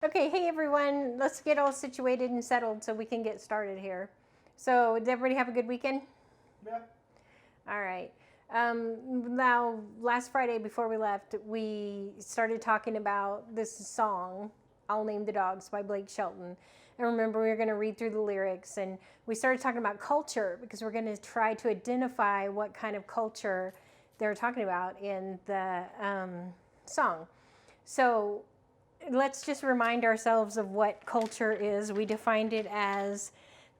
Okay, hey everyone, let's get all situated and settled so we can get started here. So, did everybody have a good weekend? Yeah. All right. Now, last Friday before we left, we started talking about this song, I'll Name the Dogs by Blake Shelton. And remember, we were going to read through the lyrics, and we started talking about culture because we're going to try to identify what kind of culture they're talking about in the song. So, let's just remind ourselves of what culture is. We defined it as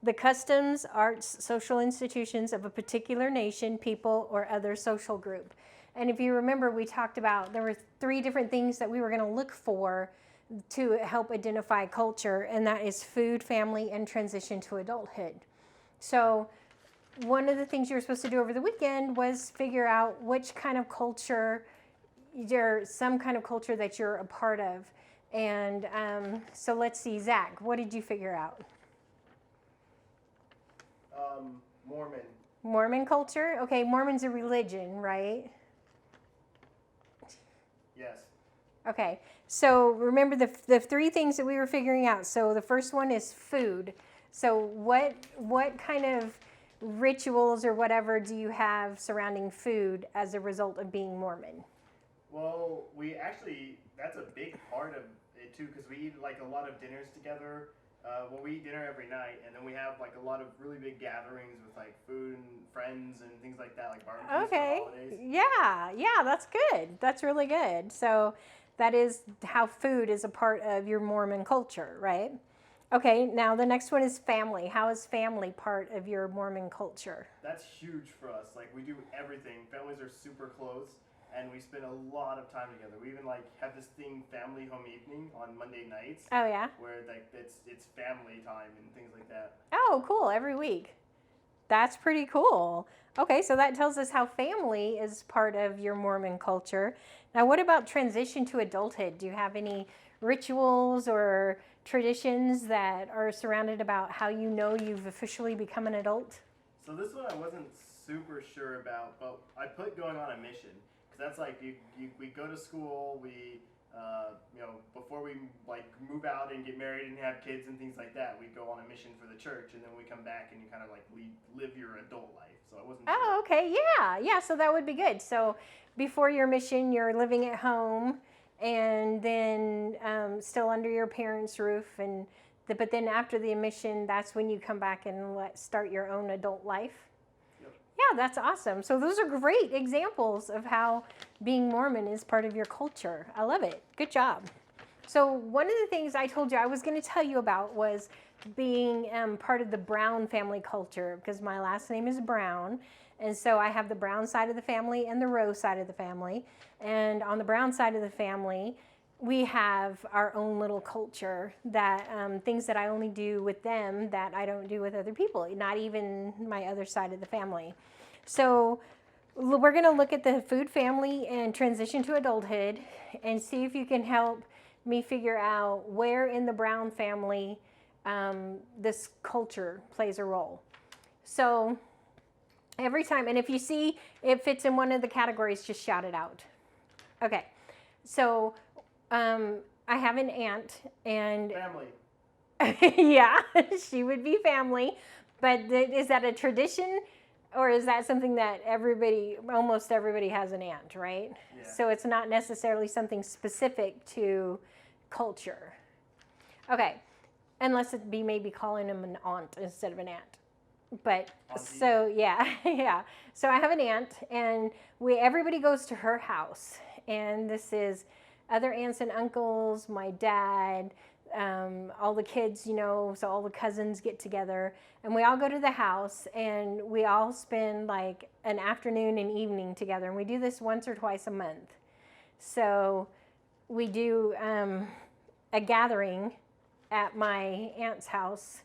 the customs, arts, social institutions of a particular nation, people, or other social group. And if you remember, we talked about there were 3 different things that we were going to look for to help identify culture, and that is food, family, and transition to adulthood. So, one of the things you were supposed to do over the weekend was figure out which kind of culture, some kind of culture that you're a part of. And so let's see, Zach, what did you figure out? Mormon. Mormon culture? Okay, Mormon's a religion, right? Yes. Okay, so remember the 3 things that we were figuring out. So the first one is food. So what kind of rituals or whatever do you have surrounding food as a result of being Mormon? Well, that's a big part of it too, because we eat like a lot of dinners together. We eat dinner every night, and then we have like a lot of really big gatherings with like food and friends and things like that, like barbecues Okay. for holidays. Yeah, that's good. That's really good. So that is how food is a part of your Mormon culture, right? Okay, now the next one is family. How is family part of your Mormon culture? That's huge for us. Like we do everything. Families are super close, and we spend a lot of time together. We even like have this thing, family home evening on Monday nights, Oh, yeah? where like it's family time and things like that. Oh, cool. Every week. That's pretty cool. Okay, so that tells us how family is part of your Mormon culture. Now, what about transition to adulthood? Do you have any rituals or traditions that are surrounded about how you know you've officially become an adult? So this one I wasn't super sure about, but I put going on a mission because that's like we go to school, before we like move out and get married and have kids and things like that, we go on a mission for the church, and then we come back and you kind of like live your adult life. So I wasn't sure. Oh, okay. Yeah. So that would be good. So before your mission, you're living at home and then still under your parents' roof. But then after the mission, that's when you come back and start your own adult life. Yep. Yeah, that's awesome. So those are great examples of how being Mormon is part of your culture. I love it. Good job. So one of the things I told you I was going to tell you about was being part of the Brown family culture, because my last name is Brown. And so I have the Brown side of the family and the Rowe side of the family. And on the Brown side of the family, we have our own little culture, that things that I only do with them that I don't do with other people, not even my other side of the family. So we're going to look at the food family and transition to adulthood and see if you can help me figure out where in the Brown family this culture plays a role. So every time, and if you see it fits in one of the categories, just shout it out. Okay, so I have an aunt, and Family. yeah, she would be family. But is that a tradition, or is that something that almost everybody has an aunt, right? Yeah. So it's not necessarily something specific to culture. Okay, unless it be maybe calling them an aunt instead of an aunt. But Auntie. so yeah, yeah. So I have an aunt, and everybody goes to her house, and this is other aunts and uncles, my dad, all the kids, so all the cousins get together, and we all go to the house, and we all spend like an afternoon and evening together, and we do this once or twice a month. So we do a gathering at my aunt's house,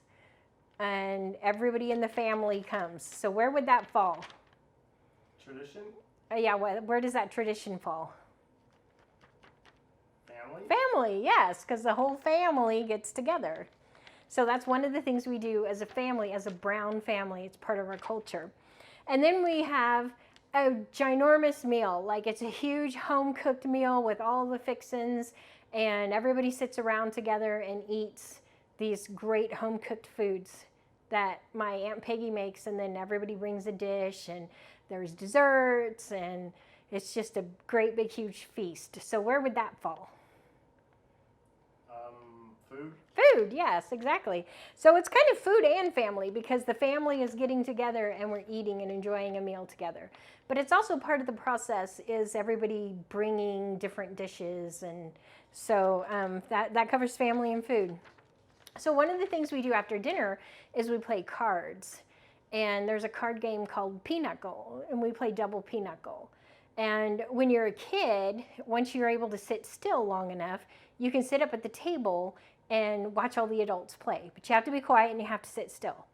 and everybody in the family comes. So where would that fall? Tradition. Yeah, where does that tradition fall? Family. Family, yes, because the whole family gets together. So that's one of the things we do as a family, as a Brown family. It's part of our culture. And then we have a ginormous meal. Like, it's a huge home-cooked meal with all the fixins, and everybody sits around together and eats these great home cooked foods that my Aunt Peggy makes, and then everybody brings a dish, and there's desserts, and it's just a great big huge feast. So where would that fall? Food. Food, yes, exactly. So it's kind of food and family, because the family is getting together and we're eating and enjoying a meal together. But it's also part of the process is everybody bringing different dishes, and so that covers family and food. So one of the things we do after dinner is we play cards, and there's a card game called Pinochle, and we play double Pinochle. And when you're a kid, once you're able to sit still long enough, you can sit up at the table and watch all the adults play. But you have to be quiet and you have to sit still.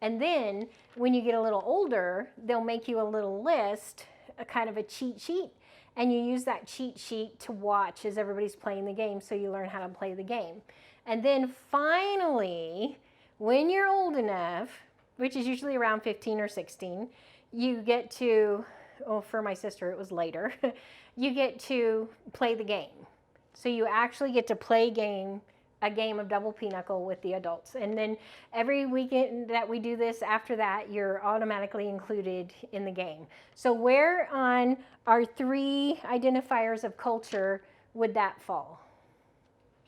And then when you get a little older, they'll make you a little list, a kind of a cheat sheet, and you use that cheat sheet to watch as everybody's playing the game, so you learn how to play the game. And then finally, when you're old enough, which is usually around 15 or 16, you get to, oh, for my sister it was later, you get to play the game. So you actually get to play a game of double Pinochle with the adults. And then every weekend that we do this, after that, you're automatically included in the game. So where on our 3 identifiers of culture would that fall?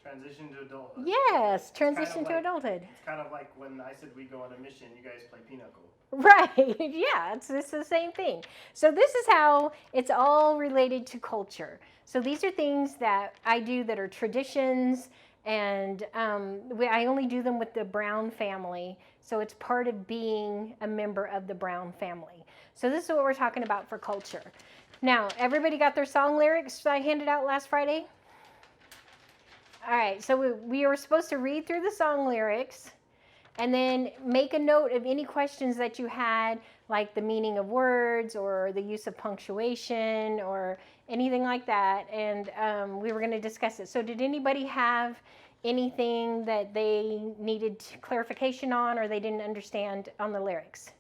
Transition to adulthood. Yes, transition kind of to like, adulthood. It's kind of like when I said we go on a mission, you guys play Pinochle. Right, yeah, it's the same thing. So this is how it's all related to culture. So these are things that I do that are traditions, and I only do them with the Brown family, so it's part of being a member of the Brown family. So this is what we're talking about for culture. Now, everybody got their song lyrics I handed out last Friday? All right, so we were supposed to read through the song lyrics and then make a note of any questions that you had, like the meaning of words or the use of punctuation or anything like that, and we were going to discuss it. So did anybody have anything that they needed clarification on or they didn't understand on the lyrics?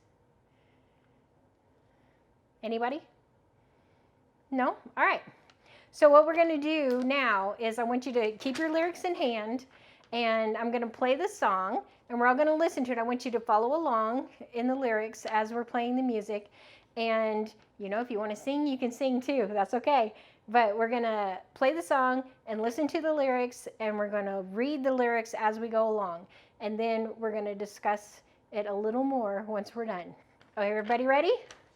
Anybody? No? All right. So what we're going to do now is I want you to keep your lyrics in hand, and I'm going to play the song, and we're all going to listen to it. I want you to follow along in the lyrics as we're playing the music. And, you know, if you want to sing, you can sing too. That's okay. But we're going to play the song and listen to the lyrics, and we're going to read the lyrics as we go along. And then we're going to discuss it a little more once we're done. Okay, everybody ready?